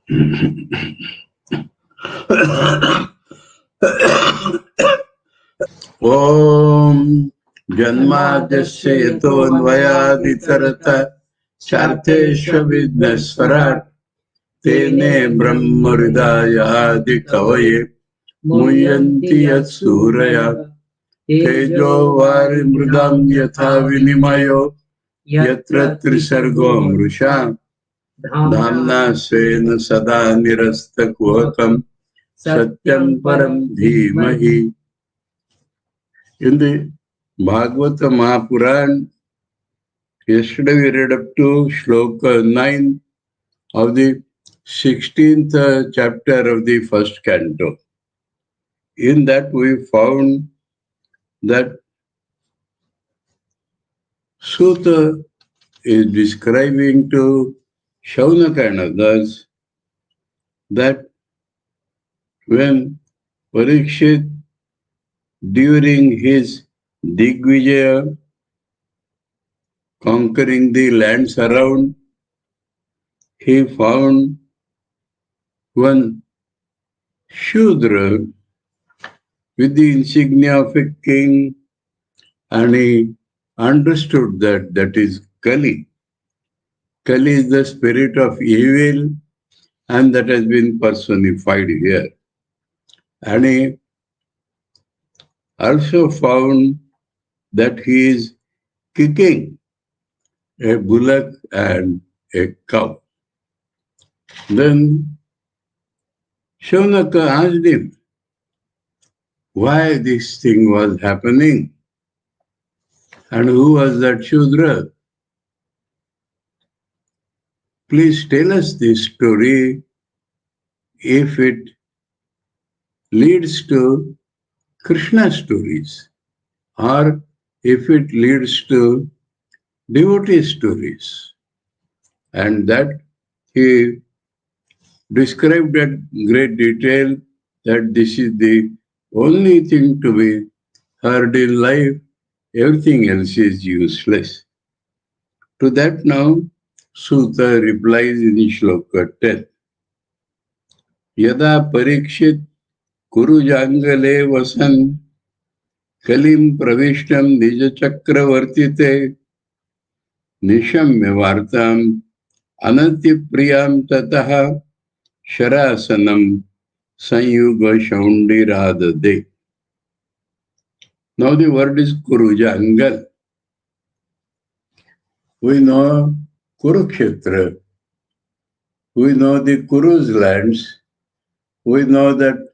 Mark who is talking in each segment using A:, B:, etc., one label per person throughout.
A: Om Janmadasya Yatonvayaditarata Chartesha Vidnesvarat Tene Brahmaridaya Kavaye Muyanti Yatsuraya Tejo Varimridam Yatha Vinimayo Yatra Trisargo Mrusha Dhamna Svena Sada Nirasta Kuhakam Satyam Param Dhimahi. In the Bhagavata Mahapurana, yesterday we read up to Shloka 9 of the 16th chapter of the first canto. In that we found that Sutta is describing to Shaunaka and others that when Parikshit, during his Digvijaya, conquering the lands around, he found one Shudra with the insignia of a king, and he understood that that is Kali. Kali is the spirit of evil, and that has been personified here. And he also found that he is kicking a bullock and a cow. Then Shaunaka asked him why this thing was happening and who was that Shudra. Please tell us this story if it leads to Krishna stories or if it leads to devotee stories. And that he described in great detail that this is the only thing to be heard in life, everything else is useless. To that now, Sutta replies in Shloka 10. Yada Parikshit Kuru Jangale Vasan Kalim Pravishtam Nija Chakravartite Nishamya Vartam Ananti Priyam Tataha Sharasanam Sanyuga Shaundiradade. Now the word is Kurujangal. We know Kurukshetra. We know the Kuru's lands. We know that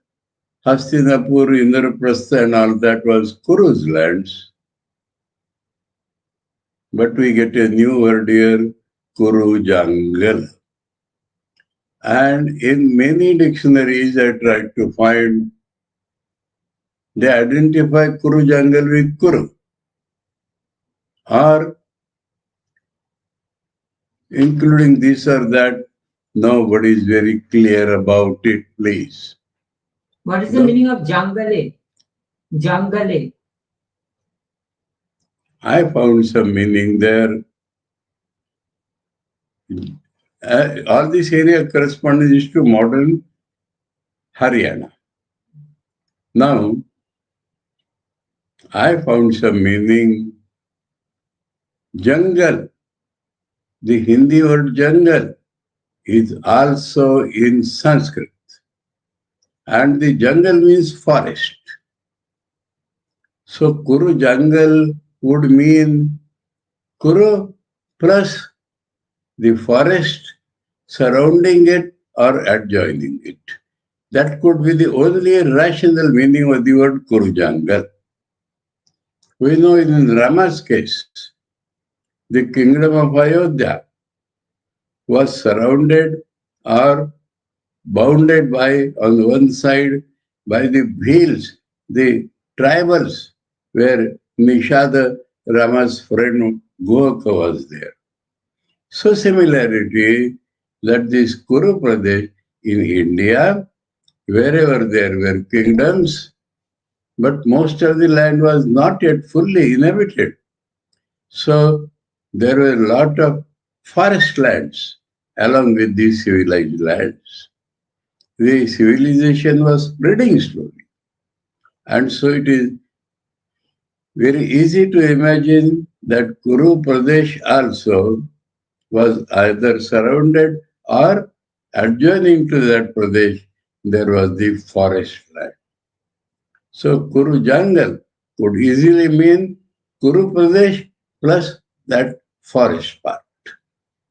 A: Hastinapur, Indraprastha and all that was Kuru's lands. But we get a new word here, Kurujangal. And in many dictionaries I tried to find, they identify Kurujangal with Kuru. Or including this or that, nobody is very clear about it, please.
B: What is the meaning of Jangale? Jangale.
A: I found some meaning there. All this area corresponds to modern Haryana. Now, I found some meaning. Jungle, the Hindi word jungle, is also in Sanskrit. And the jungle means forest. So Kuru jungle would mean Kuru plus the forest surrounding it or adjoining it. That could be the only rational meaning of the word Kuru jungle. We know in Rama's case, the kingdom of Ayodhya was surrounded or bounded by, on one side, by the Bhils, the tribals, where Nishada, Rama's friend Goaka, was there. So similarity that this Kuru Pradesh in India, wherever there were kingdoms, but most of the land was not yet fully inhabited. So there were a lot of forest lands along with the civilized lands. The civilization was spreading slowly. And so it is very easy to imagine that Kuru Pradesh also was either surrounded or adjoining to that Pradesh, there was the forest land. So Kuru Jungle could easily mean Kuru Pradesh plus that forest part.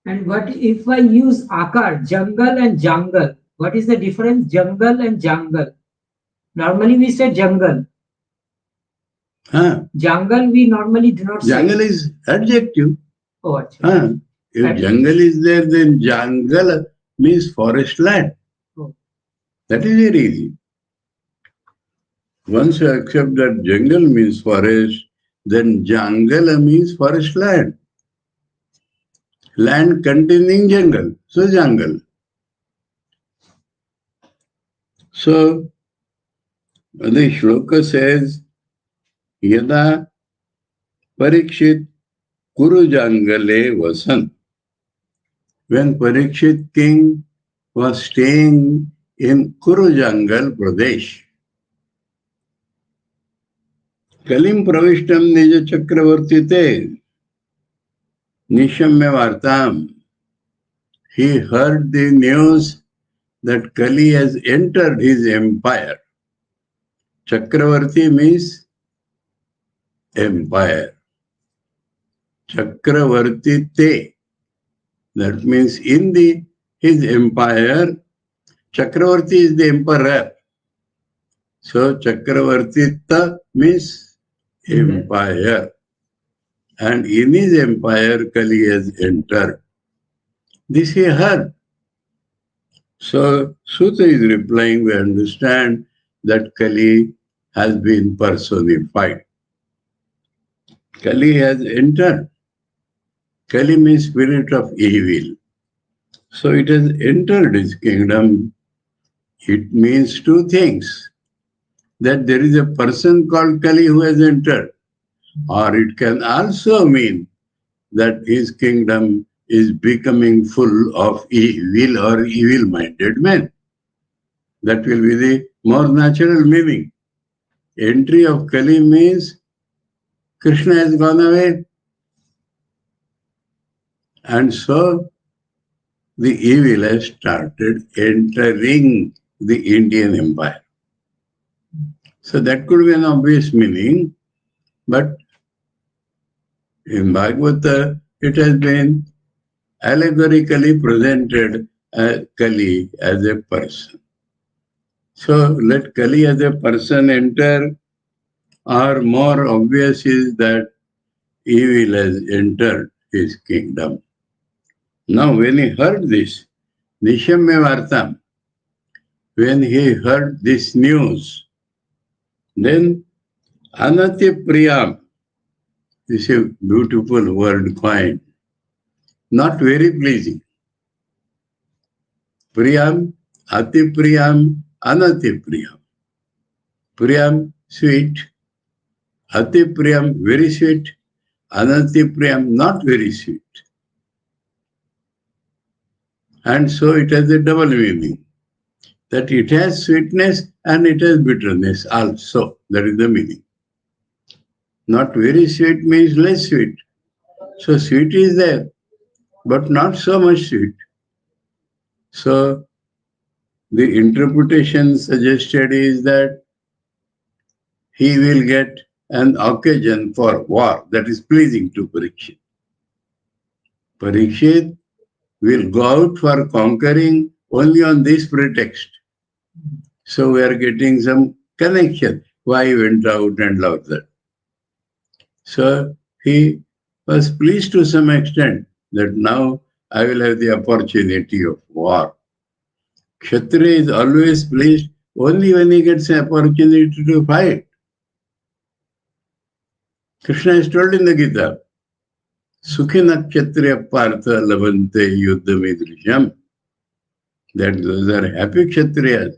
B: And what if I use akar, jungle and jungle? What is the difference, jungle and jungle? Normally we say jungle. Jungle we normally do not
A: Jungle
B: say.
A: is adjective.
B: Oh, actually.
A: If jungle is there, then jungle means forest land.
B: Oh.
A: That is very easy. Once you accept that jungle means forest, then jungle means forest land. Land containing jungle, so jungle. So the shloka says, Yada Parikshit Kuru Jangale Vasan. When Parikshit king was staying in Kuru Jangal Pradesh, Kalim Pravishtam Nija Chakravartite Nishamya Vartam. He heard the news that Kali has entered his empire. Chakravarti means empire. Chakravarti Te. That means in his empire, Chakravarti is the emperor. So Chakravarti Ta means empire. And in his empire, Kali has entered. This he heard. So Suta is replying, we understand that Kali has been personified. Kali has entered. Kali means spirit of evil. So it has entered his kingdom. It means two things. That there is a person called Kali who has entered. Or it can also mean that his kingdom is becoming full of evil or evil-minded men. That will be the more natural meaning. Entry of Kali means Krishna has gone away. And so the evil has started entering the Indian empire. So that could be an obvious meaning, but in Bhagavata, it has been allegorically presented as Kali as a person. So let Kali as a person enter, or more obvious is that evil has entered his kingdom. Now when he heard this, Nishamya Vartam, when he heard this news, then Anati Priyam, this is a beautiful word coined, not very pleasing. Priyam, Ati Priyam, Anati Priyam. Priyam, sweet. Ati Priyam, very sweet. Anati Priyam, not very sweet. And so it has a double meaning. That it has sweetness and it has bitterness also. That is the meaning. Not very sweet means less sweet. So sweet is there, but not so much sweet. So the interpretation suggested is that he will get an occasion for war that is pleasing to Parikshit. Parikshit will go out for conquering only on this pretext. So we are getting some connection. Why he went out and loved that. So he was pleased to some extent that now I will have the opportunity of war. Kshatriya is always pleased only when he gets an opportunity to fight. Krishna is told in the Gita, Sukhina Kshatriya Partha Labante Yuddhamidrisham, that those are happy Kshatriyas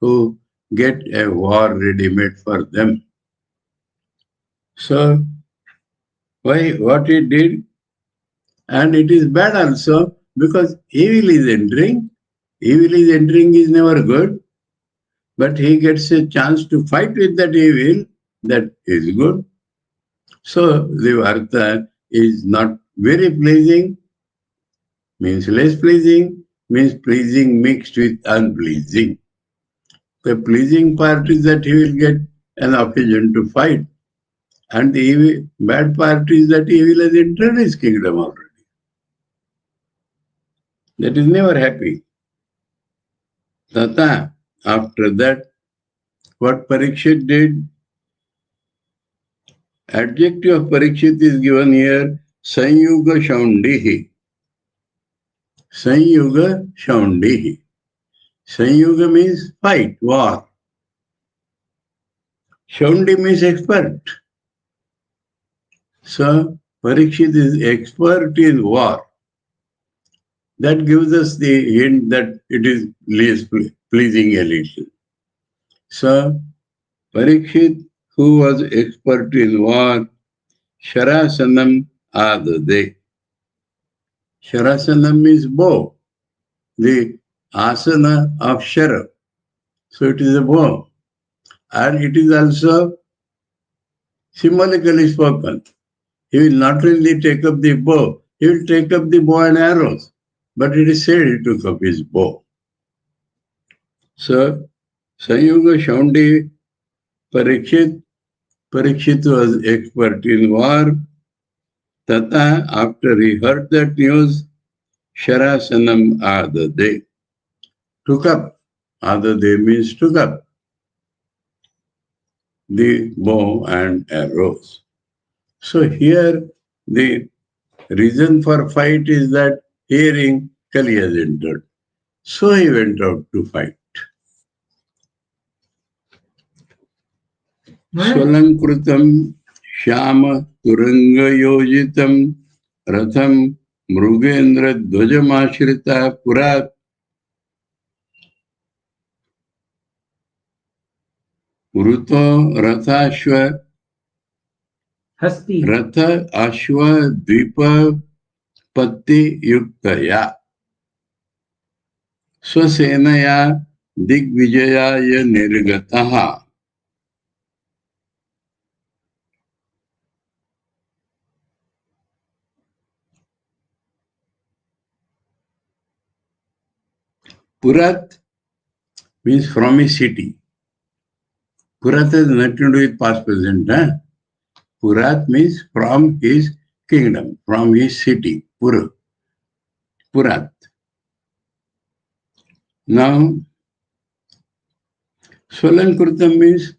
A: who get a war ready-made for them. So, what he did, and it is bad also Because evil is entering. Evil is entering is never good. But he gets a chance to fight with that evil. That is good. So the Artha is not very pleasing, means less pleasing, means pleasing mixed with unpleasing. The pleasing part is that he will get an occasion to fight. And the evil, bad part is that evil has entered his kingdom already. That is never happy. Tata, after that, what Parikshit did, adjective of Parikshit is given here, Sanyuga Shaundihi. Sanyuga Shaundihi. Sanyuga means fight, war. Shaundi means expert. So, Parikshit is expert in war. That gives us the hint that it is least pleasing a little. So, Parikshit, who was expert in war, Sharasanam Adade. Sharasanam means bow, the asana of Shara. So it is a bow. And it is also symbolically spoken. He will not really take up the bow, he will take up the bow and arrows. But it is said he took up his bow. So, Sanyuga Shaundi Parikshit. Parikshit was expert in war. Tata, after he heard that news, Sharasanam Adade. Took up. Adade means took up the bow and arrows. So here the reason for fight is that hearing Kali has entered. So he went out to fight. Swalankrutam Shama Turanga Yojitam Ratham Mrugendra Dvajamashrita Purat Uruto Rathashva
B: Hasti.
A: Ratha Ashwa Dvipa Patti Yuktaya Swasenaya Digvijayaya Nirgataha. Purat means from a city. Purat has nothing to do with past present. Purat means from his kingdom, from his city, Purat. Now, Swalankrutam means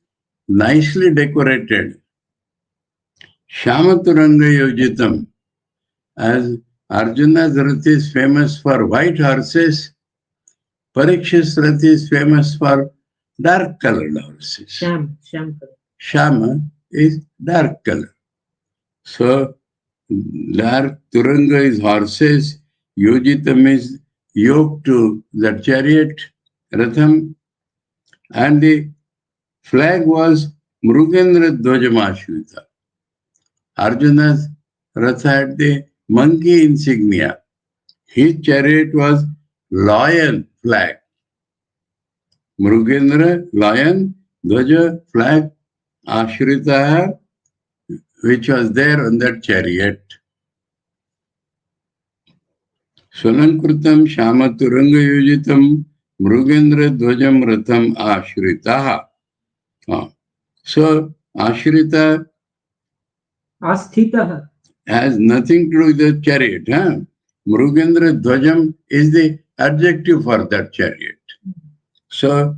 A: nicely decorated. Shamaturanga Yojitam, as Arjuna's Rath is famous for white horses, Parikshit's Rath is famous for dark colored horses. Shama is dark color. So, dark Turanga is horses, Yojitam is yoked to the chariot, Ratham, and the flag was Mrugendra Dvajamashvita. Arjuna's Ratha had the monkey insignia. His chariot was lion flag. Mrugendra, lion, Dvaja, flag, Ashrita, which was there on that chariot. Swalankrutam Shamaturanga Yojitam Mrugendra Dvajam Ratham Ashritaha. So, Ashrita
B: Asthitaha
A: has nothing to do with the chariot. Mrugendra Dvajam is the adjective for that chariot. So,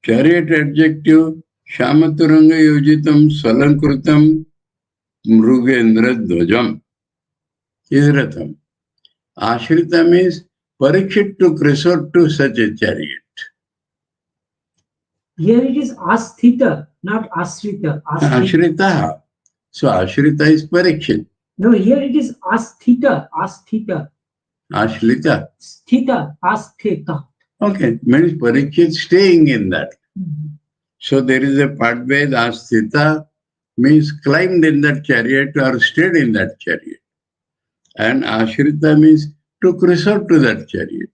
A: chariot adjective Shamaturanga Yojitam Swalankrutam Mrugendra Dvajam is Ratham. Ashrita means Parikshit took resort to such a chariot.
B: Here it is Asthita, not Ashrita.
A: Ashrita. So Ashrita is Parikshit.
B: No, here it is Asthita. Asthita.
A: Ashlita.
B: Sthita. Asthita.
A: Okay, means Parikshit staying in that. So there is a part where Asthita means climbed in that chariot or stayed in that chariot. And Ashrita means took resort to that chariot.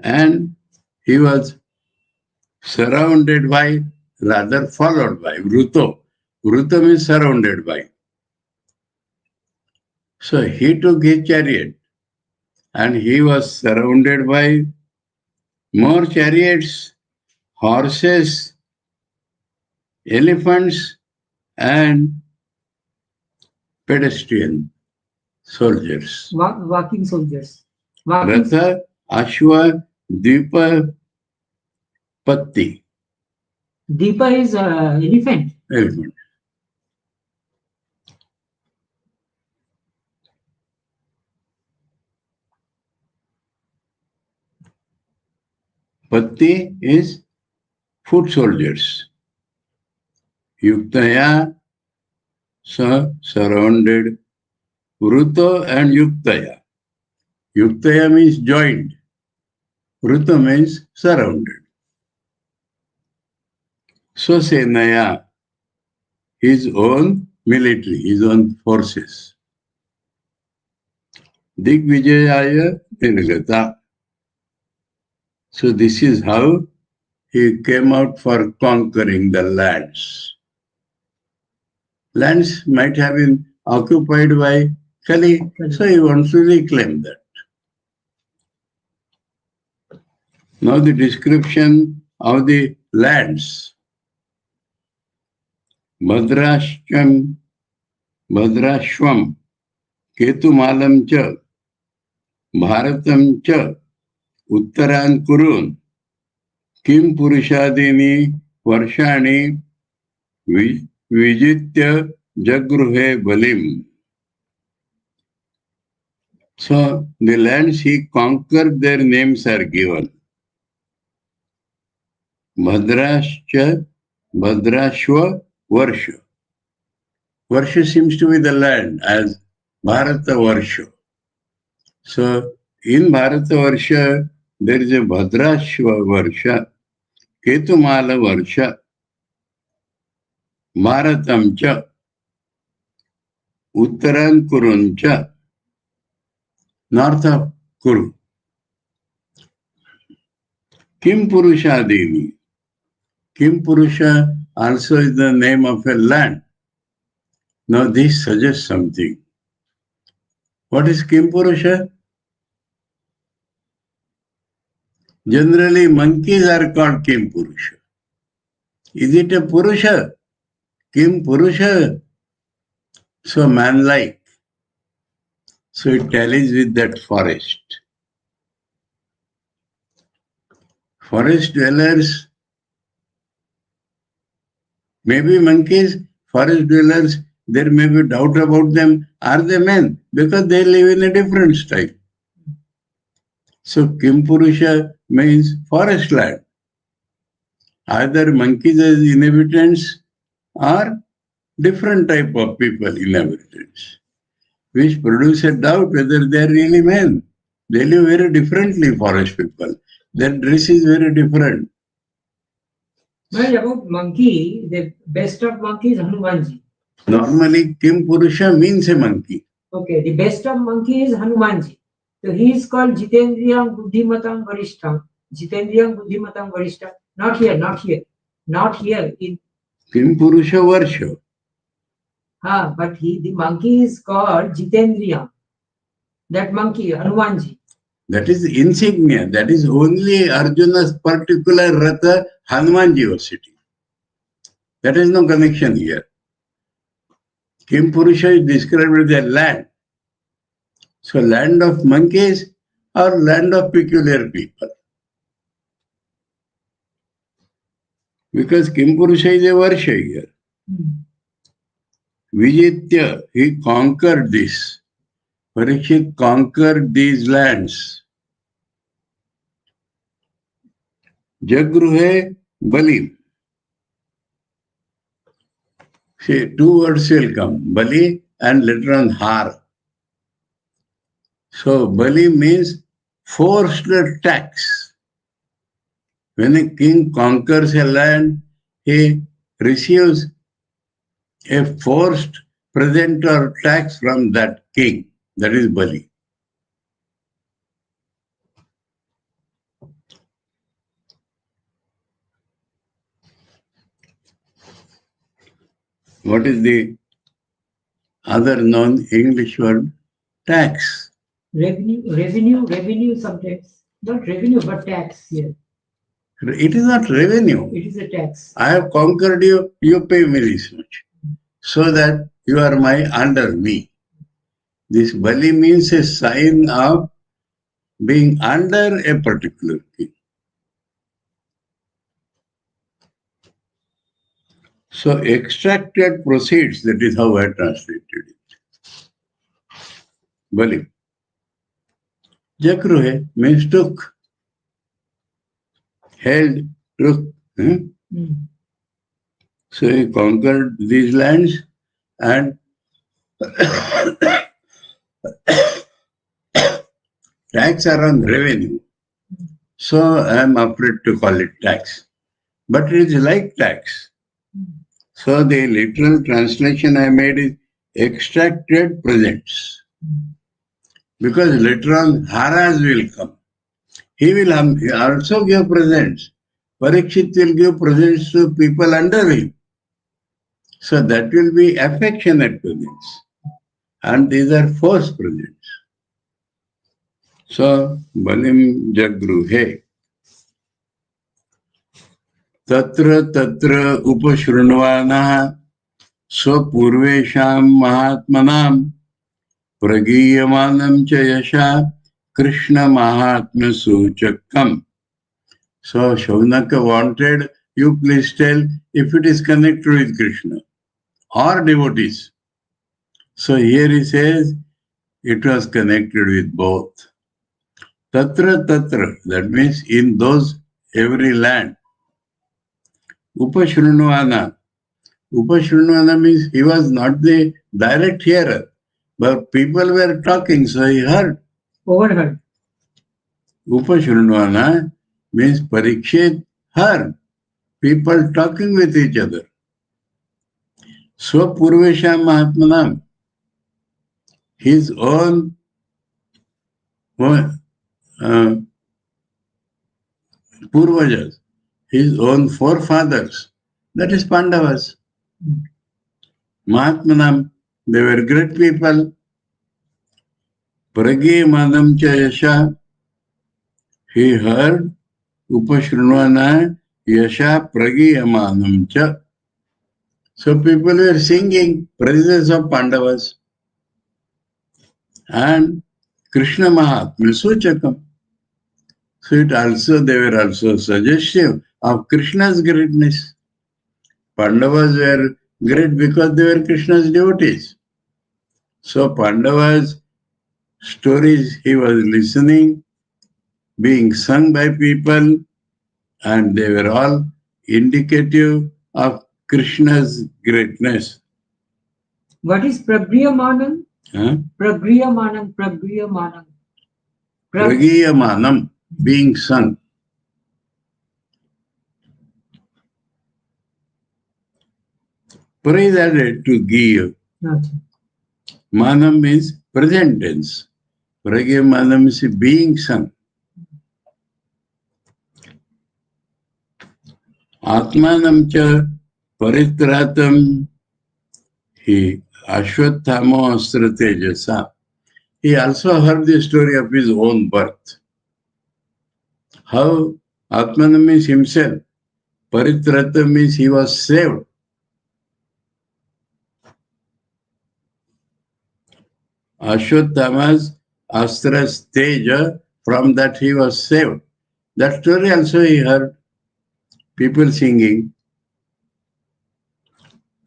A: And he was surrounded by, rather followed by, Vruto. Vruto means surrounded by. So he took his chariot and he was surrounded by more chariots, horses, elephants, and pedestrian soldiers.
B: Walking soldiers.
A: Ratha, Ashwa, Deepa, Patti.
B: Deepa is elephant.
A: Elephant. Patti is foot soldiers. Yuktaya surrounded Vruto and Yuktaya. Yuktaya means joined. Vruto means surrounded. Swasenaya, his own military, his own forces. Digvijayaya Nirgata. So this is how he came out for conquering the lands. Lands might have been occupied by Kali, so he wants to reclaim that. Now the description of the lands. Bhadrashvam, Ketumalam cha, Bharatam cha, Uttaran kurun, Kim Purushadini, Varshani, Vijitya Jagruhe Balim. So the lands he conquered, their names are given. Bhadrashcha, Bhadrashva, Varsha. Varsha seems to be the land as Bharata Varsha. So in Bharata Varsha, there is a Bhadrashva Varsha, Ketumala Varsha, Bharatam cha, Uttaran Kurun cha, north of Kuru. Kim Purusha Devi. Kim Purusha also is the name of a land. Now this suggests something. What is Kim Purusha? Generally, monkeys are called Kim Purusha. Is it a Purusha? Kim Purusha? So man-like. So it tallies with that forest. Forest dwellers, maybe monkeys, forest dwellers, there may be doubt about them. Are they men? Because they live in a different style. So Kim Purusha means forest land. Either monkeys as inhabitants or different type of people inhabitants, which produce a doubt whether they are really men. They live very differently, forest people. Their dress is very different.
B: Well, about monkey, the best of monkey is Hanumanji.
A: Normally, Kim Purusha means a monkey.
B: Okay, the best of monkey is Hanumanji. So he is called Jitendriyam Buddhimatam Varishtam. Jitendriyam Buddhimatam Varishtam. Not here, not here. Not here. In
A: Kim Purusha Varsha.
B: But the monkey is called Jitendriyam. That monkey, Hanumanji.
A: That is insignia. That is only Arjuna's particular Ratha Hanumanji was sitting. That is no connection here. Kim Purusha is described as a land. So land of monkeys or land of peculiar people. Because Kim Purusha is a Varsha here. Vijitya, he conquered this. Parikshit conquered these lands. Jagruhe Bali. See, two words will come, Bali and later on Har. So Bali means forced tax. When a king conquers a land, he receives a forced present or tax from that king. That is Bali. What is the other non-English word? Tax.
B: Revenue sometimes. Not revenue, but tax here.
A: It is not revenue.
B: It is a tax.
A: I have conquered you, you pay me this much. So that you are under me. This Bali means a sign of being under a particular king. So extracted proceeds, that is how I translated it. Bali. Jakruhe means took. Held, took. So he conquered these lands and tax are on revenue. So I am afraid to call it tax. But it is like tax. So the literal translation I made is extracted presents. Because later on Haras will come. He will also give presents. Parikshit will give presents to people under him. So that will be affectionate presents. And these are forced presents. So, Balim Jagruhe. Tatra tatra upashrunvana swapurvesham mahatmanam pragiyamanam cha yasha Krishna mahatma suchakam. So, Shaunaka wanted, you please tell if it is connected with Krishna or devotees. So here he says it was connected with both. Tatra tatra, that means in those every land. Upashrunvana. Upashrunvana means he was not the direct hearer, but people were talking, so he heard.
B: Overheard.
A: Upashrunvana means Parikshit heard people talking with each other. Swapurvesham Mahatmanam. His own Purvajas, his own forefathers, that is Pandavas. Mahatmanam, they were great people. Pragiyamanam cha yasha, he heard Upashrunvana yasha pragiyamanam cha. So people were singing praises of Pandavas. And Krishna Mahatma Suchakam. So they were also suggestive of Krishna's greatness. Pandavas were great because they were Krishna's devotees. So Pandavas' stories he was listening, being sung by people, and they were all indicative of Krishna's greatness.
B: What is Pragriyamanam? Pragriyamanam.
A: Pragiyamanam, being sung. Pra is added to give. Manam means present tense. Pragiyamanam is being sung. Atmanam cha paritratam he ashwathamo astra tejasa. He also heard the story of his own birth. How Atmanam means himself. Paritratam means he was saved. Ashwathama's astra's teja, from that he was saved. That story also he heard. People singing.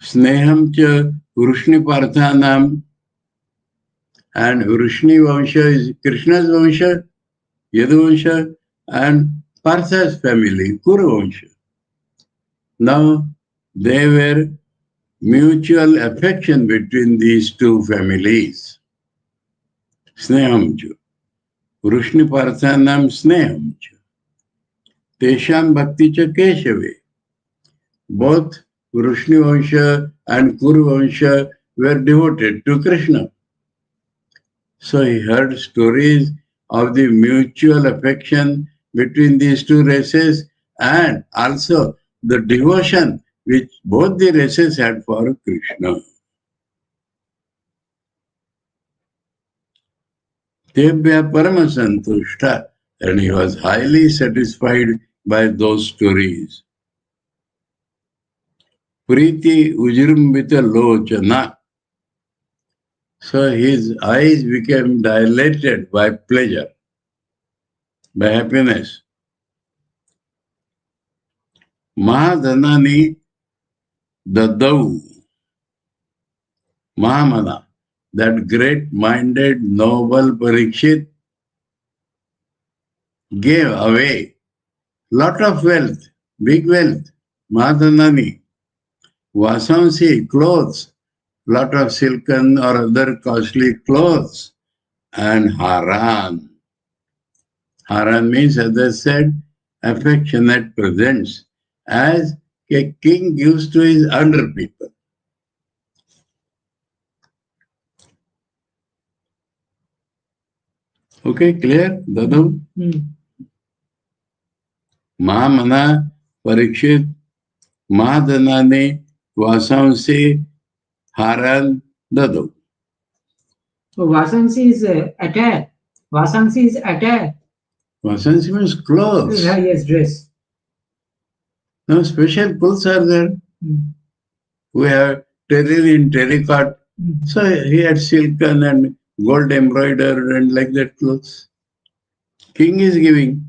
A: Sneham cha Vrishni Parthanam. And Vrishni Vansha is Krishna's Vansha, Yadu Vansha, and Partha's family, Kuru Vansha. Now, there were mutual affection between these two families. Sneham cha. Vrishni Parthanam Sneham cha. Tesham Bhakti cha Keshave. Both Vrishnivansha and Kuruvansha were devoted to Krishna. So he heard stories of the mutual affection between these two races and also the devotion which both the races had for Krishna. Tebhya Paramasantushta, and he was highly satisfied by those stories. Priti Ujrumbita Lochana. So his eyes became dilated by pleasure, by happiness. Mahadhanani Dadau. Mahamana, that great-minded, noble Parikshit, gave away lot of wealth, big wealth, Mahadhanani, Vasansi, clothes, lot of silken or other costly clothes, and Haran. Haran means, as I said, affectionate presents, as a king gives to his under people. Okay, clear, Dadu? Mahamana, Parikshit, Mahadhanani, Vasansi, Haran, Dadu.
B: So Vasansi is attire. Vasansi is attire.
A: Vasansi means clothes.
B: Yes, dress.
A: No special clothes are there. We have in terracotta. So he had silken and gold embroidered and like that clothes. King is giving.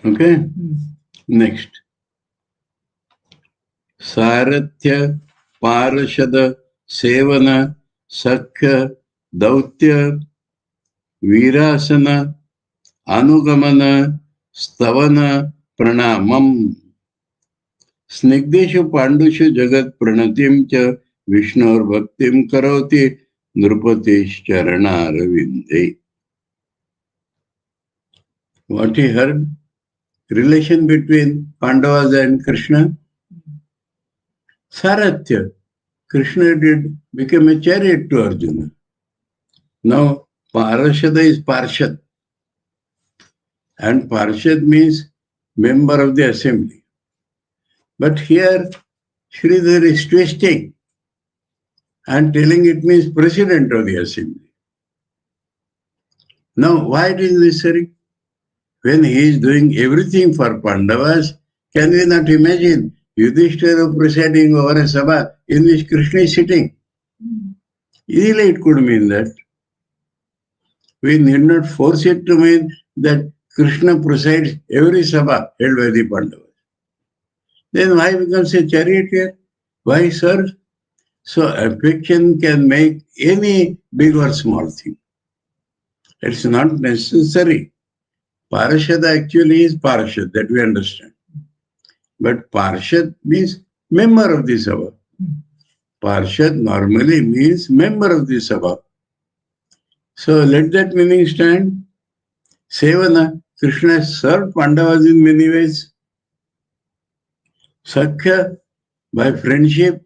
A: Okay? Next. Sarathya, Parashada, Sevana, Sakhya, Dautya, Virasana, Anugamana, Stavana, Pranamam. Snigdeshu Pandushu Jagat Pranatim cha Vishnur Bhaktim Karoti Nrupatish Charana Ravinde. What he heard? Relation between Pandavas and Krishna? Sarathya. Krishna did become a chariot to Arjuna. Now, Parashada is Parshad. And Parshad means member of the assembly. But here, Sridhar is twisting and telling it means president of the assembly. Now, why it is necessary? When he is doing everything for Pandavas, can we not imagine Yudhishthira presiding over a sabha in which Krishna is sitting? Easily it could mean that. We need not force it to mean that Krishna presides every sabha held by the Pandavas. Then why becomes a chariot here? Why, sir? So affection can make any big or small thing. It's not necessary. Parashad actually is Parashad, that we understand. But Parshad means member of the Sabha. Parshad normally means member of the Sabha. So let that meaning stand. Sevana, Krishna served Pandavas in many ways. Sakhya, by friendship.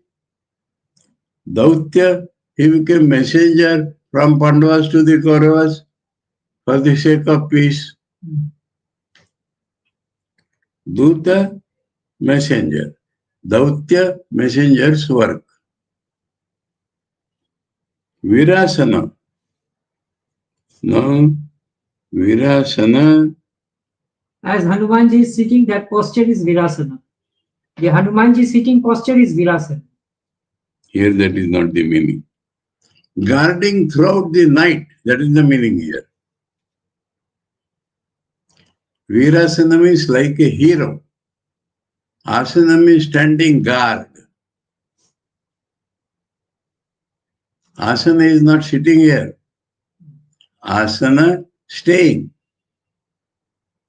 A: Dautya, he became messenger from Pandavas to the Kauravas for the sake of peace. Duta, messenger. Dautya, messenger's work. Virasana. No, Virasana.
B: As Hanumanji is sitting, that posture is Virasana. The Hanumanji sitting posture is Virasana.
A: Here that is not the meaning. Guarding throughout the night, that is the meaning here. Virasana means like a hero. Asana means standing guard. Asana is not sitting here. Asana, staying.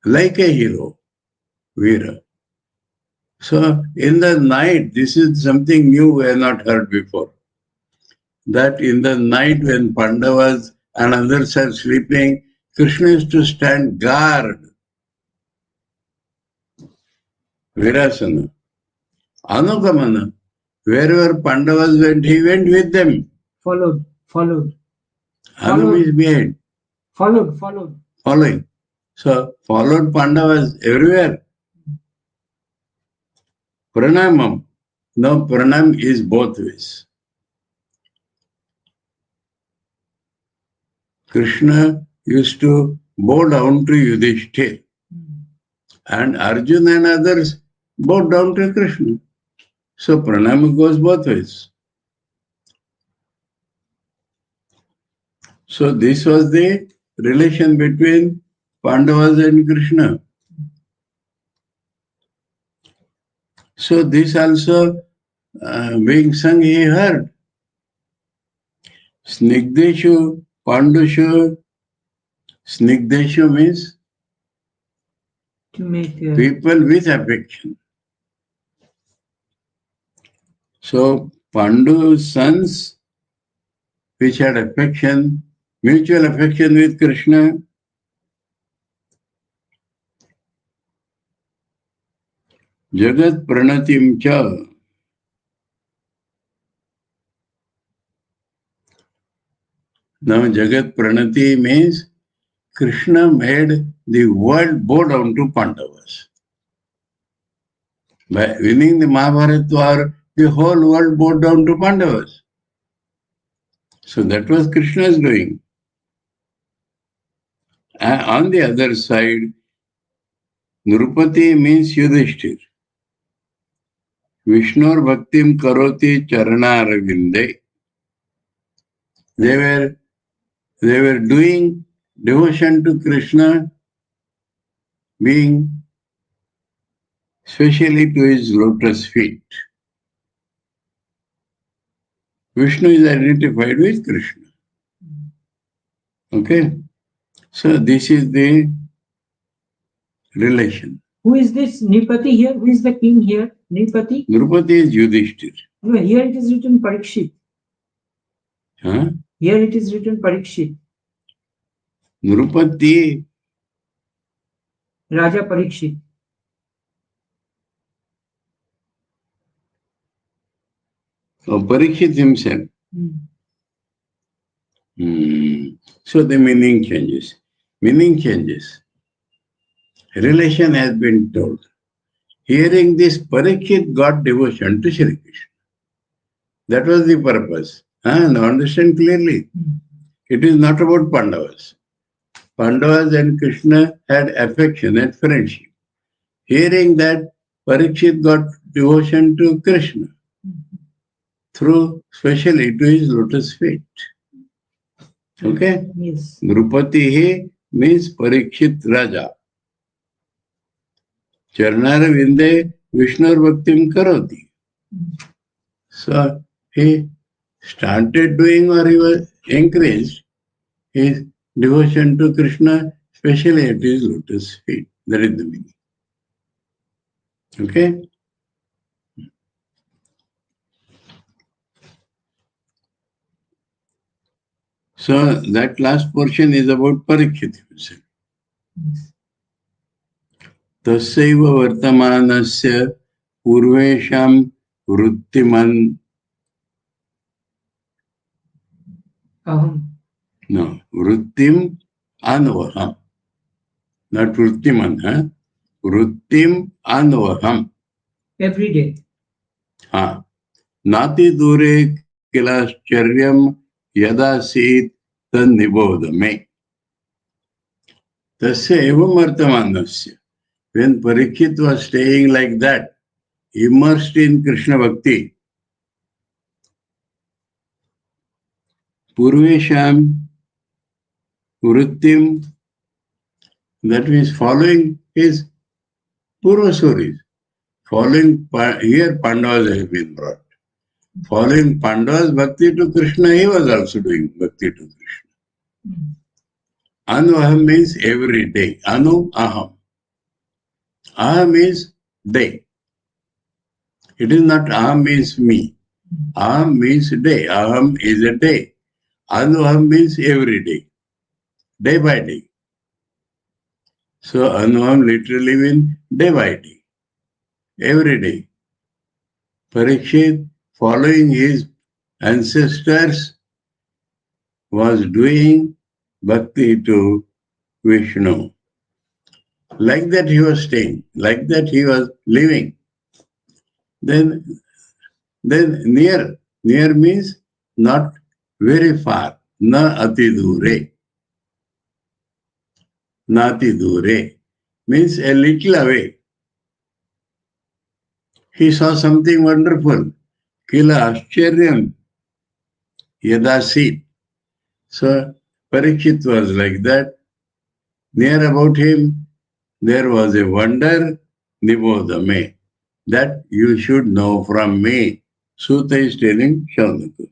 A: Like a hero. Vira. So in the night, this is something new we have not heard before. That in the night when Pandavas and others are sleeping, Krishna is to stand guard Virasana. Anugamana. Wherever Pandavas went, he went with them.
B: Followed.
A: Anu is behind.
B: Following.
A: Following. So, followed Pandavas everywhere. Pranamam. No, pranam is both ways. Krishna used to bow down to Yudhishthir. And Arjuna and others bow down to Krishna. So pranam goes both ways. So this was the relation between Pandavas and Krishna. So this also being sung, he heard. Snigdeshu Pandushu. Snigdeshu means
B: To make
A: people with affection. So Pandu's sons, which had affection, mutual affection with Krishna, Jagat Pranatim Cha. Now Jagat Pranati means Krishna made the world bow down to Pandavas. By winning the Mahabharata war, the whole world bowed down to Pandavas. So that was Krishna's doing. And on the other side, Nrupati means Yudhishthir. Vishnur Bhaktim Karoti Charanaravinde. They were doing devotion to Krishna, being especially to his lotus feet. Vishnu is identified with Krishna. Okay? So this is the relation.
B: Who is this Nipati here? Who is the king here? Nipati?
A: Nrupati is Yudhishthir.
B: No, here it is written Parikshit.
A: Huh?
B: Here it is written Parikshit.
A: Nrupati,
B: Raja Parikshit.
A: Parikshit himself. So the meaning changes. Relation has been told. Hearing this, Parikshit got devotion to Sri Krishna. That was the purpose. Now understand clearly. It is not about Pandavas. Pandavas and Krishna had affectionate friendship. Hearing that, Parikshit got devotion to Krishna through specially to his lotus feet. Okay?
B: Yes.
A: Nrupati means Parikshit Raja. Charnara Vinde Vishnur Bhaktim Karoti. So he started doing, or he was encouraged, his devotion to Krishna, especially at his lotus feet. That is the meaning. Okay? So that last portion is about Parikshit himself. Tassaiva vartamanasya purvesham vruttiman. No, vruttim anvaham. Not vruttiman, huh? Vruttim anvaham.
B: Every day.
A: Nati dure kilascharyam yada sit tan nibodame. Tasya evam vartamanasya. When Parikshit was staying like that, immersed in Krishna Bhakti, Purvesham Vrittim, that means following his Purvasuris. Following, here Pandavas have been brought. Following Pandavas Bhakti to Krishna, he was also doing Bhakti to Krishna. Anu Aham means every day. Anu Aham. Aham means day. It is not Aham means me. Aham means day. Aham is a day. Anu Aham means every day. Day by day. So Anu Aham literally means day by day. every day. Parikshit, following his ancestors, was doing bhakti to Vishnu. Like that he was staying, like that he was living. Then near means not very far. Na ati dure. Nati dure means a little away. He saw something wonderful. Kila Ashcharyam Yadasit. So Parikshit was like that. Near about him, there was a wonder, Nibodame, that you should know from me. Sutta is telling Shaunaka.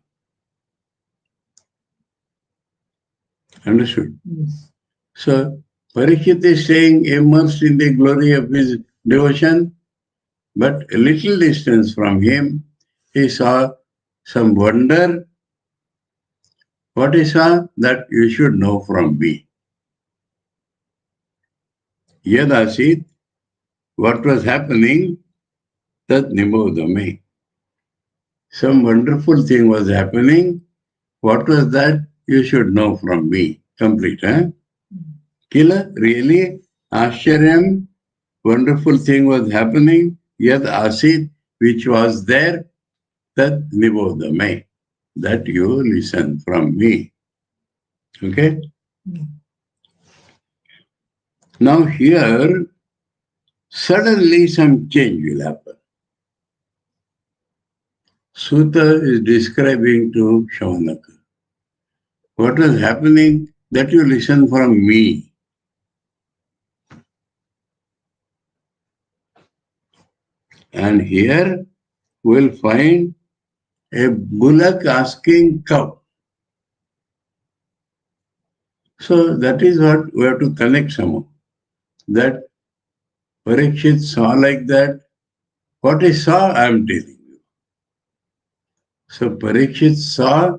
A: Understood?
B: Yes.
A: So Parikshit is staying immersed in the glory of his devotion, but a little distance from him, he saw some wonder. What he saw? That you should know from me. Yadasit, what was happening, tat nibodame. Some wonderful thing was happening. What was that? You should know from me. Complete, huh? Kila, really? Ashcharyam, wonderful thing was happening. Yad asit, which was there, tat nibodame. That you listen from me. Okay? Now here, suddenly some change will happen. Sutta is describing to Shaunaka. What was happening? That you listen from me. And here we'll find a bullock asking cow. So that is what we have to connect somehow. That Parikshit saw like that. What he saw, I am telling you. So Parikshit saw,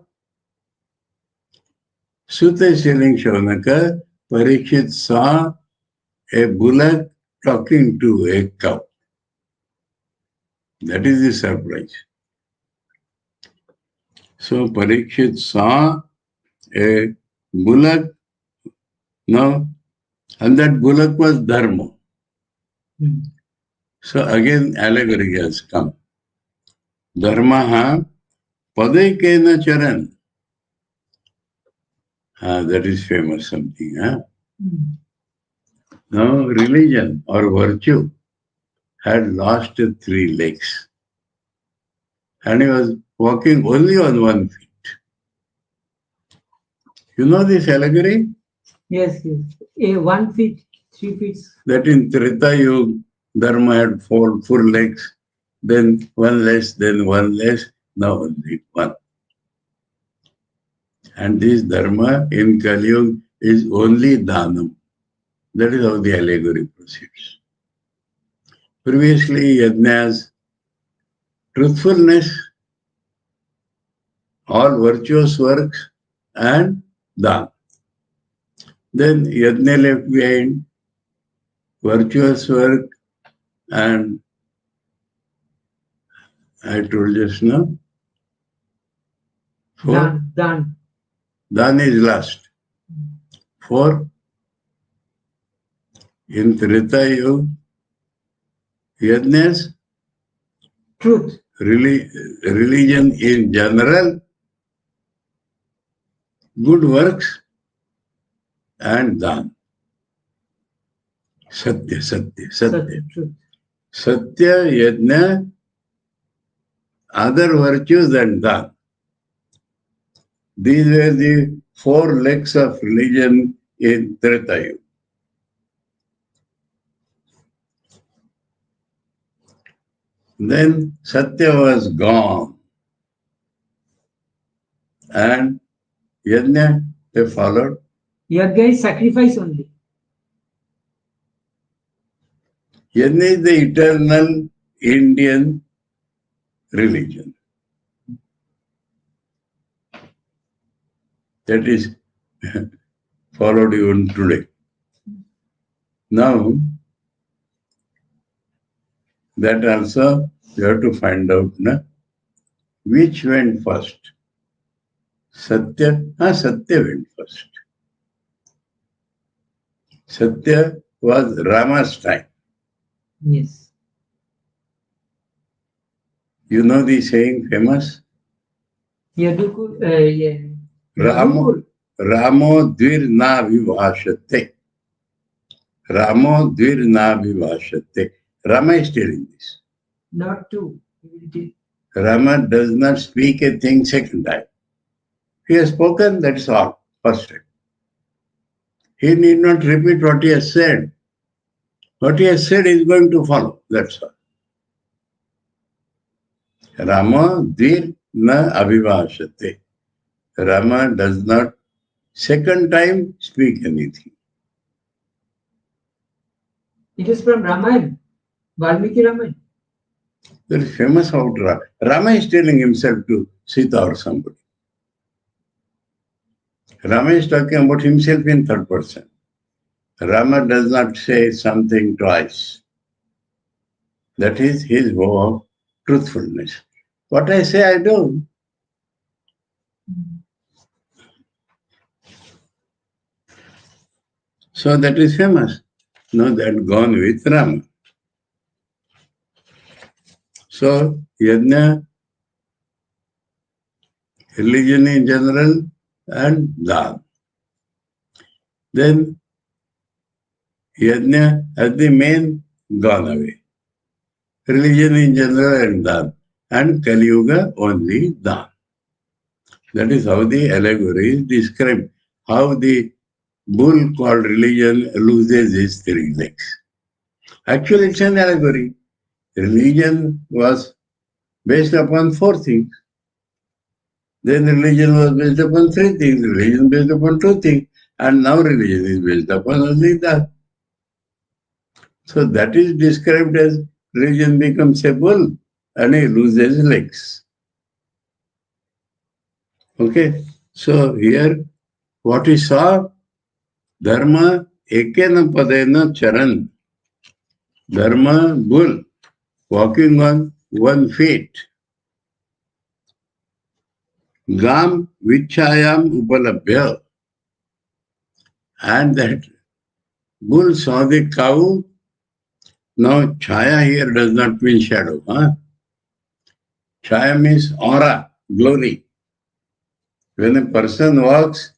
A: Sutta is telling Shaunaka, Parikshit saw a bullock talking to a cow. That is the surprise. So Parikshit saw a bullock now, and that bullock was Dharma. So again allegory has come. Dharma padekena charan. That is famous something. Now religion or virtue had lost 3 legs. And he was walking only on 1 feet. You know this allegory?
B: Yes, yes. 1 feet, 3 feet.
A: That in Treta Yuga, Dharma had 4 legs, then 1 less, then 1 less, now only 1. And this Dharma in Kali Yuga is only Dhanam. That is how the allegory proceeds. Previously, Yajna's truthfulness, all virtuous works, and Dhan. Then Yajna left behind virtuous work and I told just now.
B: Dhan.
A: Dhan is last. 4. In Treta Yuga, Yajna's
B: truth.
A: Religion in general, good works, and Dhan. Satya.
B: Truth.
A: Satya, Yajna, other virtues and Dhan. These were the 4 legs of religion in Treta Yuga. Then Satya was gone. And Yajna, they followed.
B: Yajna is sacrifice only.
A: Yajna is the eternal Indian religion. That is followed even today. Now, That also you have to find out, na? Which went first? Satya? Satya went first. Satya was Rama's time.
B: Yes.
A: You know the saying famous?
B: Yadukur,
A: Ramo, Ramo Dvir na vivashate. Ramo Dvir na vivashate. Rama is telling this.
B: Not two.
A: Rama does not speak a thing second time. He has spoken, that's all, first time. He need not repeat what he has said. What he has said is going to follow, that's all. Rama Dvir na avivashate. Rama does not second time speak anything.
B: It is from Ramayana, Valmiki Ramayana.
A: There is famous about Rama. Rama is telling himself to Sita or somebody. Rama is talking about himself in third person. Rama does not say something twice. That is his vow of truthfulness. What I say, I do. So that is famous. Now that gone with Rama. So Yajna, religion in general, and Dhan. Then Yajna has the main gone away. Religion in general and Dhan. And Kali Yuga only Dhan. That is how the allegory is described. How the bull called religion loses his three legs. Actually, it's an allegory. Religion was based upon four things. Then religion was based upon three things. Religion based upon two things. And now religion is based upon only that. So that is described as religion becomes a bull and he loses legs. Okay. So here what we saw, dharma ekena padena charan. Dharma bull, walking on one feet. Gam vichayam upalabhya. And that bull saw the cow. Now chaya here does not mean shadow. Chaya means aura, glory. When a person walks,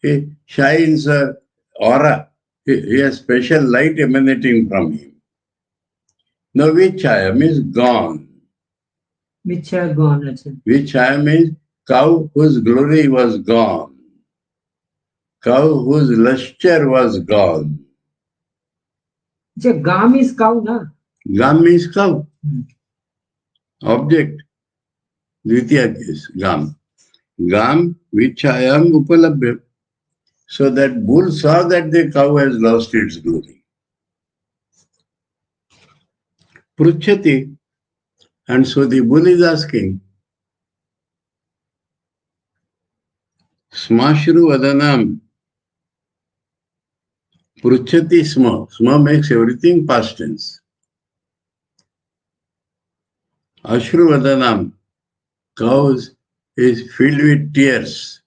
A: he shines a aura. He has special light emanating from him. Now vichaya means gone.
B: Vichaya gone.
A: Vichaya means cow whose glory was gone. Cow whose luster was gone.
B: Gam is cow, na?
A: Gam means cow. Object. Dvitiya case, gam. Gam vichayam upalabhya. So that bull saw that the cow has lost its glory. Pruchati. And so the bull is asking, Smashru vadanam. Pruchati sma. Sma makes everything past tense. Ashru vadanam. Cows is filled with tears.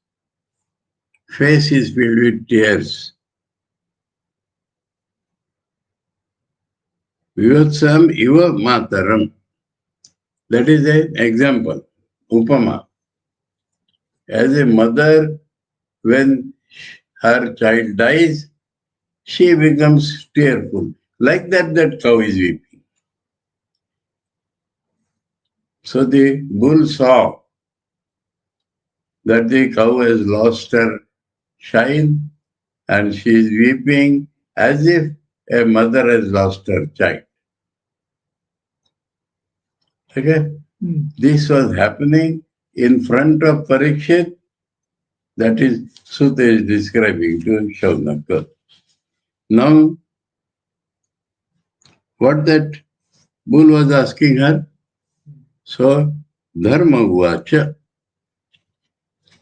A: Face is filled with tears. Vivatsam iva mataram. That is an example. Upama. As a mother, when her child dies, she becomes tearful. Like that, that cow is weeping. So the bull saw that the cow has lost her shine and she is weeping as if a mother has lost her child. Okay? This was happening in front of Parikshit. That is, Sutta is describing to Shaunaka. Now, what that bull was asking her, so Dharma Vacha.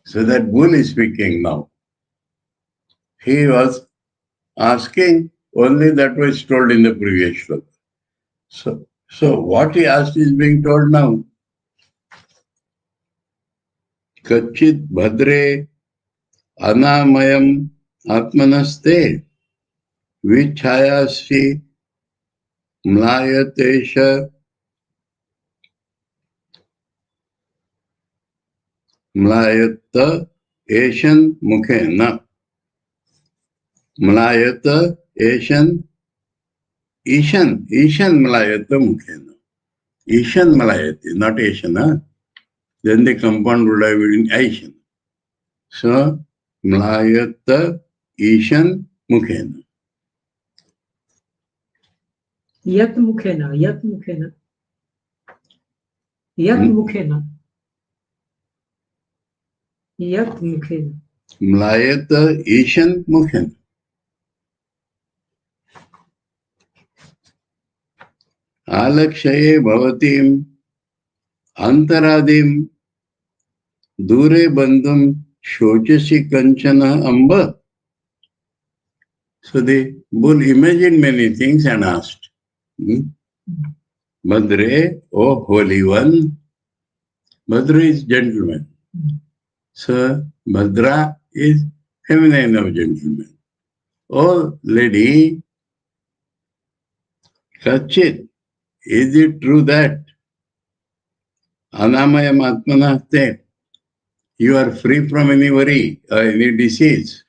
A: So that bull is speaking now. He was asking only that was told in the previous shloka. So So what he asked is being told now. Kachit bhadre anamayam atmanaste vichayasi mlayatesha mlayata eshan mukhena. Mlayata eshan ishan mlayata mukhena. Ishan mlayati, not eshan, huh? Then the compound would have been Aishan. So, Mlayata Ishan Mukhena.
B: Yat mukhena, yat mukhena. Yat mukhena. Yat mukhena.
A: Mlayata Ishan Mukhena. Alakshaye Bhavatim Antaradim Dure Bandhum Shochasi Kanchana Amba. So the bull imagined many things and asked, Bhadre, O Holy One. Bhadra is gentleman. So Bhadra is feminine of gentleman. Oh lady, Kachit, is it true that Anamayam Atmanaste, you are free from any worry or any disease?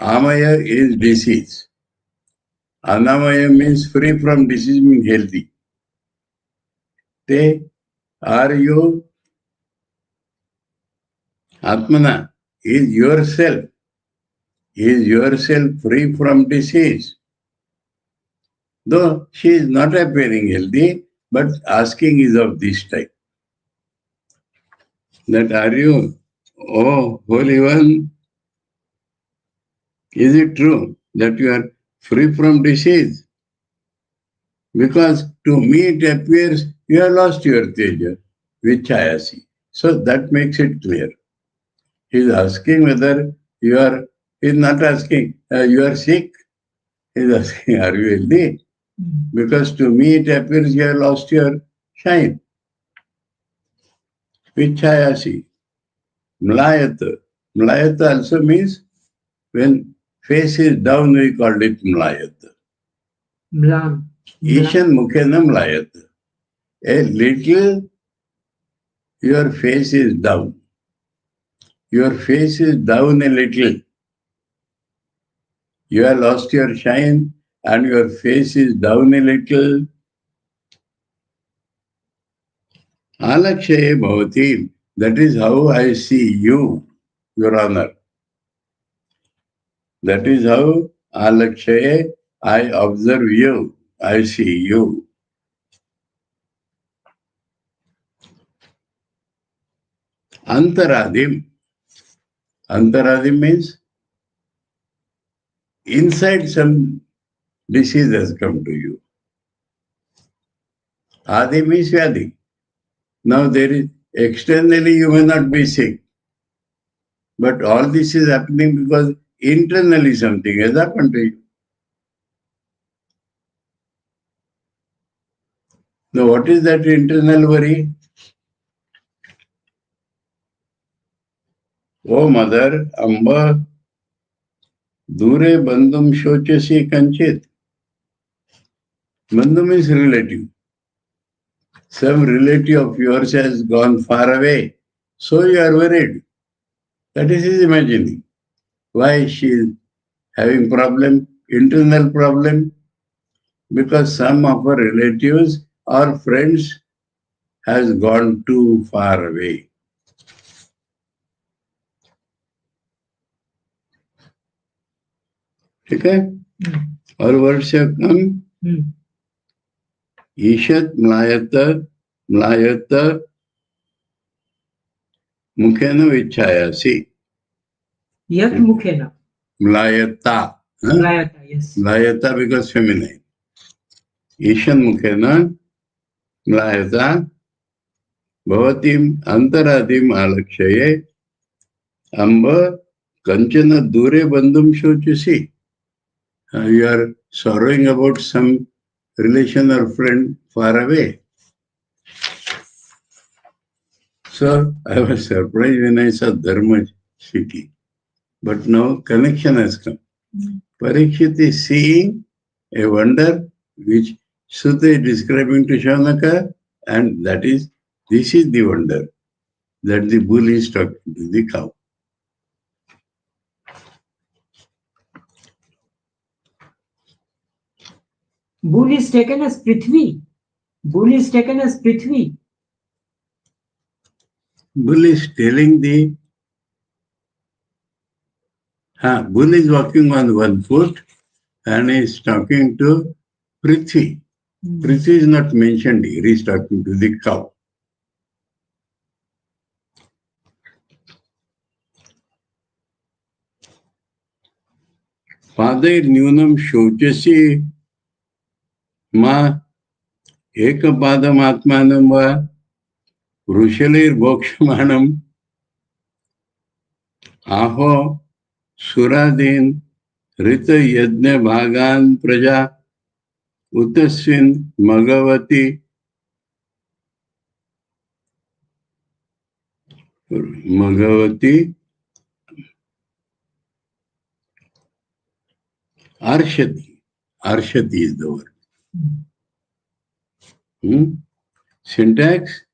A: Amaya is disease. Anamaya means free from disease, means healthy. Te, are you Atmana? Is yourself free from disease? Though she is not appearing healthy, but asking is of this type. That are you, oh Holy One, is it true that you are free from disease? Because to me it appears you have lost your teja, which I see. So that makes it clear. He is asking whether you are, he is not asking, you are sick. He is asking, are you healthy? Because to me it appears you have lost your shine. Vichayasi. Mlayata. Mlayata also means when face is down, we called it Mlayata.
B: Mlam.
A: Ishan Mukhena Mlayata. A little, your face is down. Your face is down a little. You have lost your shine and your face is down a little. Alakshaye Bhavati. That is how I see you, Your Honor. That is how Alakshaye, I observe you, I see you. Antaradim. Antaradim means inside some disease has come to you. Adi means Vyadi. Now there is, externally you may not be sick. But all this is happening because internally something has happened to you. Now what is that internal worry? Oh mother, Amba, Dure Bandhum Shochasi Kanchit. Bandhum is relative. Some relative of yours has gone far away. So you are worried. That is his imagining. Why she is having problem, internal problem? Because some of her relatives or friends has gone too far away. Okay? All words have come. Ishat Mlayata Mukhena Vichayasi.
B: Yat mukhena.
A: Mlayata.
B: Mlayata, yes.
A: Mlayata because feminine. Ishan Mukhena Mlayata Bhavatim Antaradim Alakshaye Amba Kanchana Dure Bandhum Shochasi. You are sorrowing about some relation or friend far away. So I was surprised when I saw Dharma city. But now connection has come. Parikshit is seeing a wonder which Sutta is describing to Shaunaka, and this is the wonder that the bull is talking to the cow.
B: Bull is taken as Prithvi. Bull is taken as Prithvi.
A: Bull is telling bull is walking on one foot and is talking to Prithvi. Prithvi is not mentioned here, he is talking to the cow. Padai Nyunam Shochasi Ma Ekapadam Atmanam Va Rushalir Bokshamanam Aho Suradin Rita Yajna Bhagan Praja Utasvin Magavati Arshati. Arshati is the word. Syntax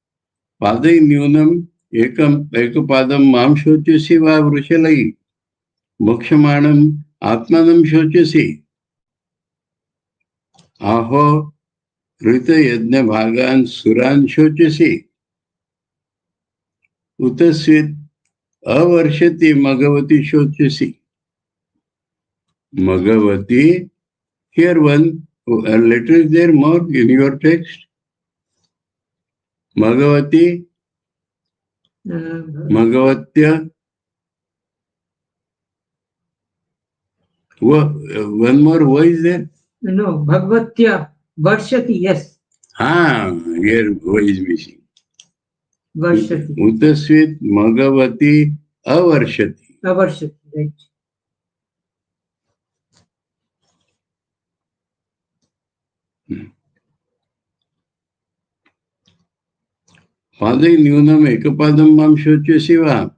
A: Padai Nyunam Ekapadam Mam Shochasi Va Vrushalai Mokshamanam Atmanam Shochasi Aho Rita Yajna Bhagan Suran Shochasi Utasvit Avarshati Magavati Shochasi. Magavati, here one letter is there more in your text. Magavati, Magavatya. One more, why is there?
B: No, Bhagavatya, Varshati, yes.
A: Here why is missing.
B: Varshati.
A: Utasvit Magavati Avarshati.
B: Avarshati, right.
A: Padai Nyunam Ekapadam Mam Shochasi Va.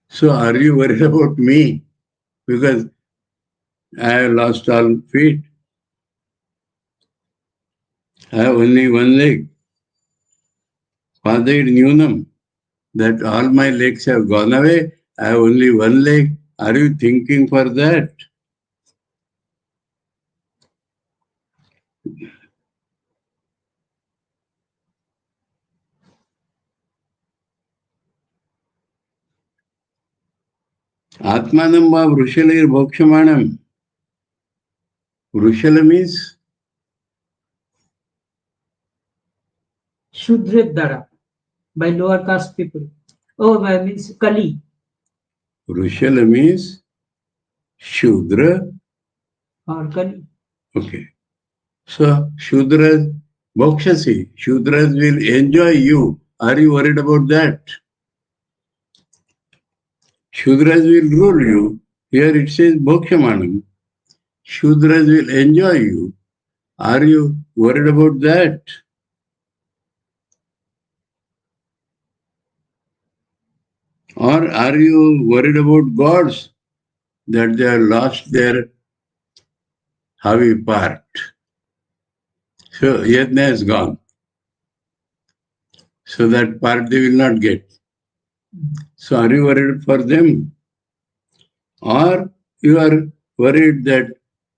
A: So are you worried about me? Because I have lost all feet. I have only one leg. Padai Nyunam, that all my legs have gone away. I have only one leg. Are you thinking for that? Atmanam va vrushalir bhokshamanam. Vrushala means
B: Shudra by lower caste people. Oh, means Kali.
A: Vrushala means Shudra.
B: Or Kali.
A: Okay. So Shudras, bhokshasi. Shudras will enjoy you. Are you worried about that? Shudras will rule you. Here it says bhokshamanam. Shudras will enjoy you. Are you worried about that? Or are you worried about gods that they have lost their heavy part? So Yajna is gone. So that part they will not get. So are you worried for them? Or you are worried that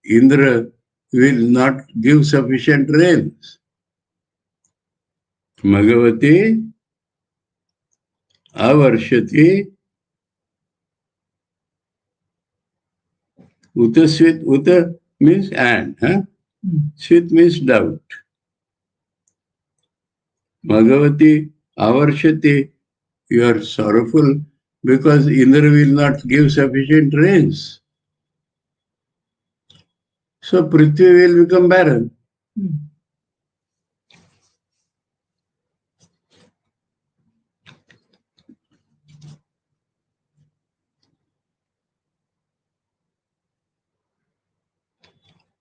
A: Indra will not give sufficient rains? Magavati Avarshati Utasvit. Uta means and. Svit means doubt. Magavati Avarshati, you are sorrowful because Indra will not give sufficient rains. So Prithvi will become barren.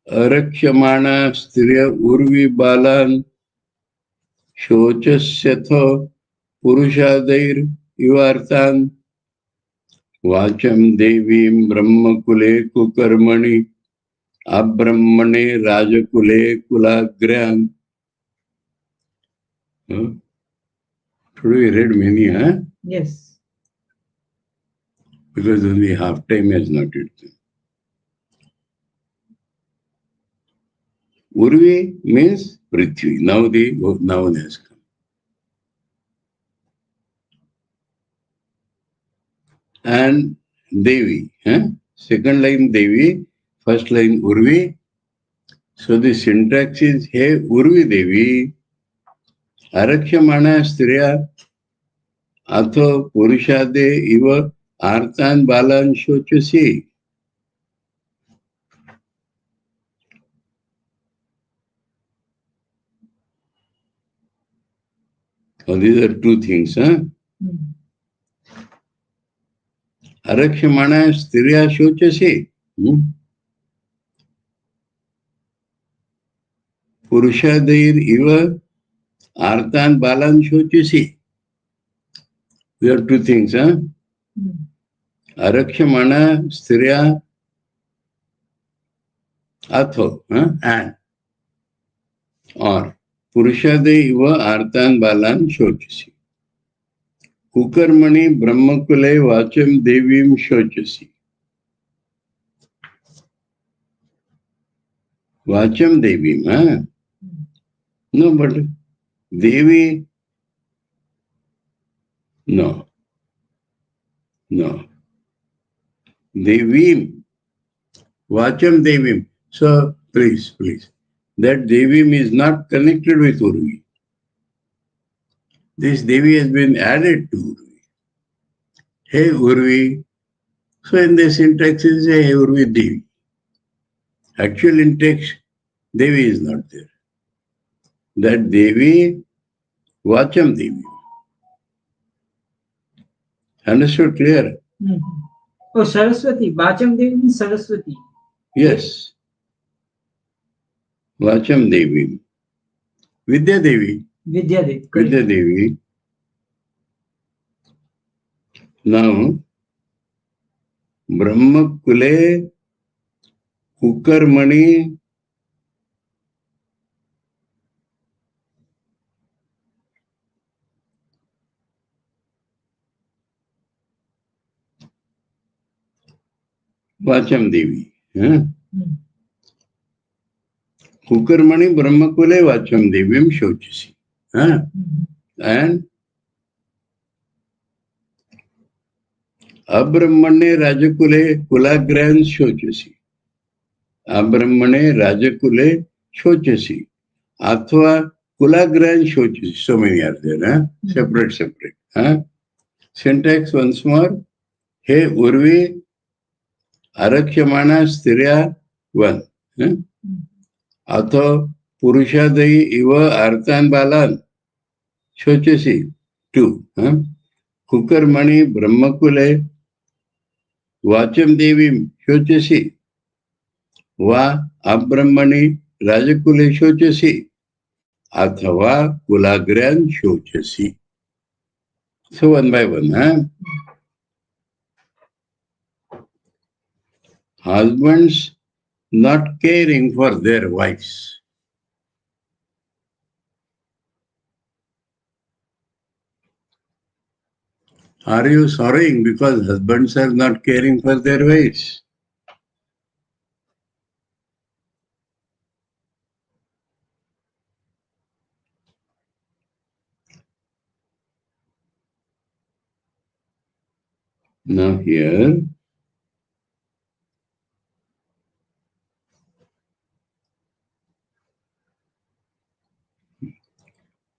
A: Arakhyamana striya urvi balan shochasyatho purushadair ivartan vacham devim brahmakule kukarmani abrahmane rajakule kulagram. Today we read many, huh?
B: Yes.
A: Because only half time has not yet come. Urvi means Prithvi. Now the noun has come. And Devi. Second line Devi, first line Urvi. So the syntax is He Urvi Devi Arakhyamana Striya Atho Purushade Iva Artan Balan Shochasi. So these are two things. Arakhyamana Striya Shochasi. Purushadair Iva Artan Balan Shochasi. There are two things. Arakhyamana Striya Atho and or Purushade Iva Artan Balan Shochasi. Kukarmani Brahmakule Vacham Devim Shochasi. Vacham Devim, No, but Devi, no. Devim, Vacham Devim. So, please. That Devim is not connected with Urvi. This Devi has been added to Urvi. Hey Urvi. So, in the syntax it is Hey Urvi Devi. Actual in text, Devi is not there. That Devi, Vacham Devi. Understood? Clear?
B: Oh, Saraswati. Vacham Devi means Saraswati.
A: Yes. Vacham Devi. Vidya Devi. Vidya Devi. Now, Brahma Kule Kukarmani Vacham Devi. Kukarmani Brahmakule Vacham Devim Shochasi. And Abrahmane Rajakule Kulagrans Shochasi. Abrahmane Rajakule Shochasi. Athva Kulagrans Shochasi. So many are there. Separate. Syntax once more. He Urvi Arakhyamana Striya 1. Atho Purushadai Iva Artan Balan Shochasi 2. Kukarmani Brahmakule Vacham Devim Shochasi Va Abrahmani Rajakule Shochasi Athava Kulagran Shochasi. So one by one. Husbands not caring for their wives. Are you sorrowing because husbands are not caring for their wives? Now here,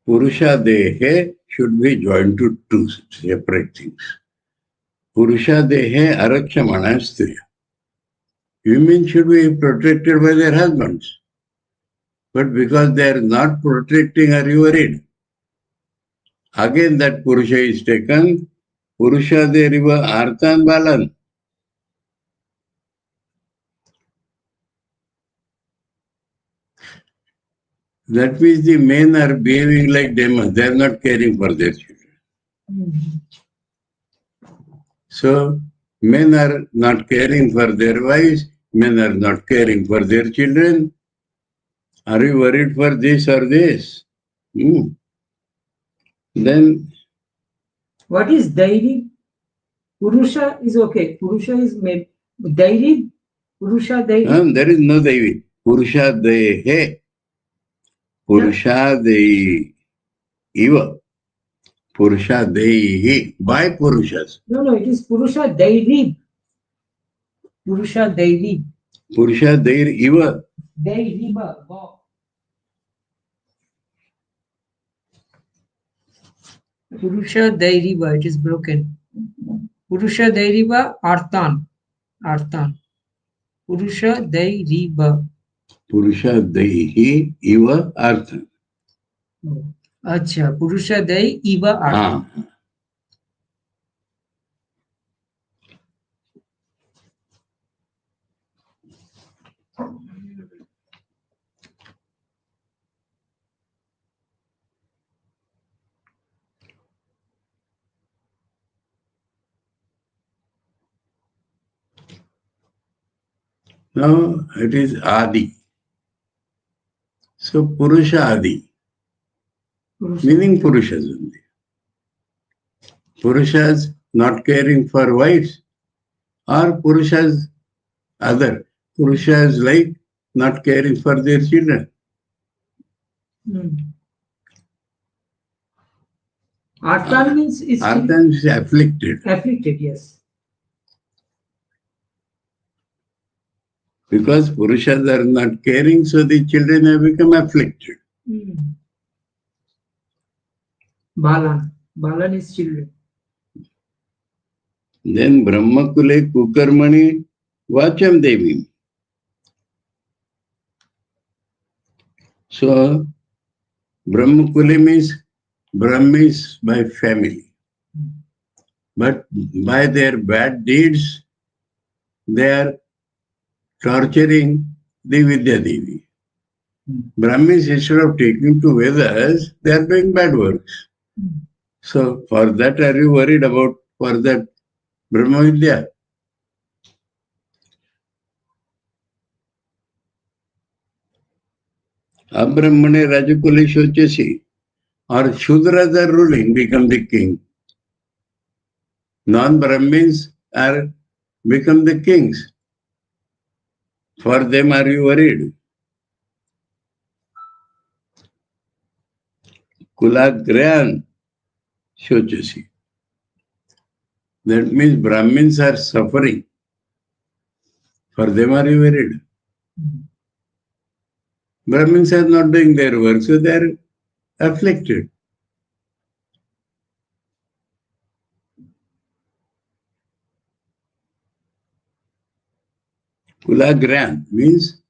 A: Purusha Dehe should be joined to two separate things. Purusha Dehe Arakshamana Striya. Women should be protected by their husbands. But because they are not protecting, are you worried? Again that Purusha is taken. Purusha Deriva Artan Balan. That means the men are behaving like demons. They are not caring for their children. So, men are not caring for their wives, men are not caring for their children. Are you worried for this or this? Then,
B: what is Dairi? Purusha is okay. Purusha is male. Dairi? Purusha Dairi?
A: there is no Devi. Purusha Dehe. Purusha Dehi. Eva. Purusha Dehi. By Purushas.
B: No, it is Purusha Dairi. Purusha Dairi.
A: Purusha Deir Eva.
B: Dairiva. Wow. Purusha Dairiva. It is broken. Purusha Dairiva Arthan. Arthan. Purusha Dairiva.
A: Purusha Dehi Eva Arthan.
B: Acha. Purusha Dai Iva Arthan.
A: Now it is Adi. So Purusha Adi, meaning Purushas only. Purushas not caring for wives, or Purushas other. Purushas like not caring for their children.
B: Arthan means is
A: Arthan is afflicted.
B: Afflicted, yes.
A: Because Purushas are not caring, so the children have become afflicted.
B: Balan. Balan is children.
A: Then Brahmakule Kukarmani Vacham Devi. So Brahmakule means Brahmis by family. But by their bad deeds, they are torturing the Vidya Devi. Brahmins, instead of taking to Vedas, they are doing bad works. So for that, are you worried about for that Brahma Vidya? Abrahmane Rajakuli Shochasi, or Shudras are ruling, become the king. Non-Brahmins are become the kings. For them, are you worried? Kulagrayan Shochasi. That means Brahmins are suffering. For them, are you worried? Brahmins are not doing their work, so they are afflicted. Kulagrayan means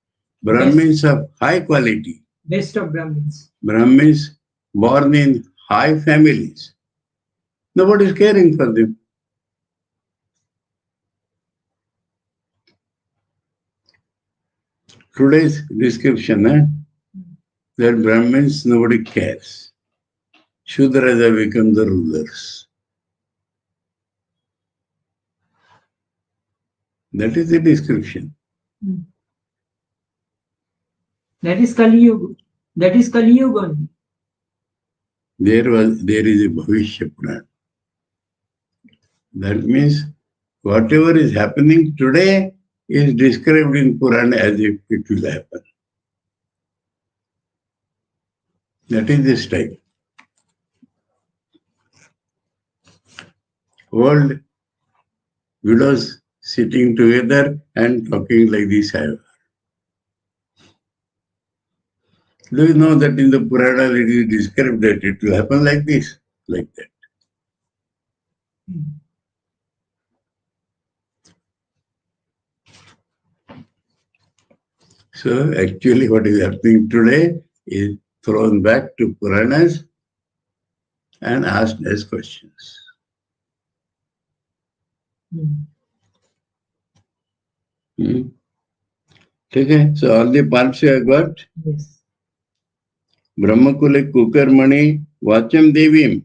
A: Brahmins of high quality.
B: Best of Brahmins.
A: Brahmins born in high families. Nobody is caring for them. Today's description, that Brahmins, nobody cares. Shudras have become the rulers. That is the description.
B: That is Kali Yuga. That is Kali Yuga.
A: There is a Bhavishya Purana. That means whatever is happening today is described in Purana as if it will happen. That is the style. Old widows sitting together and talking like this. Do you know that in the Purana it is described that it will happen like this, like that? So actually what is happening today is thrown back to Puranas and asked as questions. Okay, so all the parts you have got?
B: Yes.
A: Brahmakule Kukarmani Vacham Devim.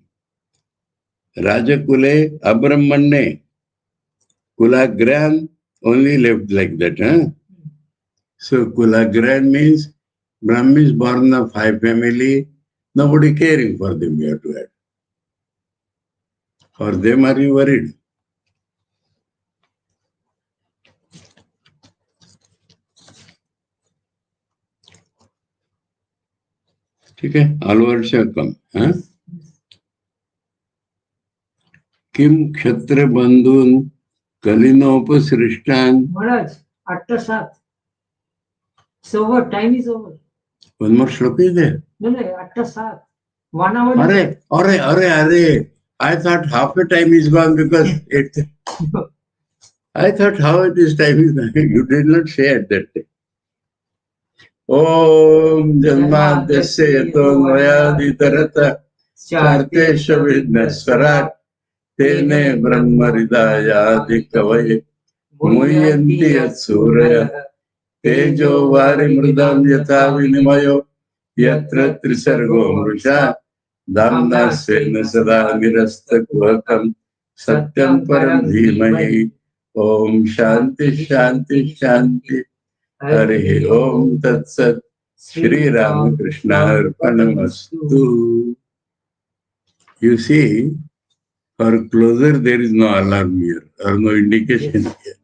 A: Rajakule Abrahmane. Kulagran only left like that. Huh? So Kulagran means Brahma is born of high family, nobody caring for them, you have to add. For them are you worried? Okay, all words shall come. Huh? Kim Kshatriya Bandhun Kalinopasrishtan.
B: Maharaj, 8:07. It's over, time is over.
A: One more shloka is there.
B: No, 8:07. 1 hour.
A: Arre. I thought half the time is gone because I thought how it is time is gone. You did not say at that time. Om Janmadhyasya Yato Noyaditarata Chartesha Vidnaswarat Tene Brahmaridaya Kavaye Muyanti Yat Suraya Tejo Vari Mridam Yatha Vinimayo Yatra Trisargo Mrusha Damna Svena Sada Nirasta Kuhakam Satyam Param Dhimahi Om Shanti Shanti Shanti Hare Om Tat Sat Shri Ramakrishna Arpanamastu. You see, for closer there is no alarm here or no indication here.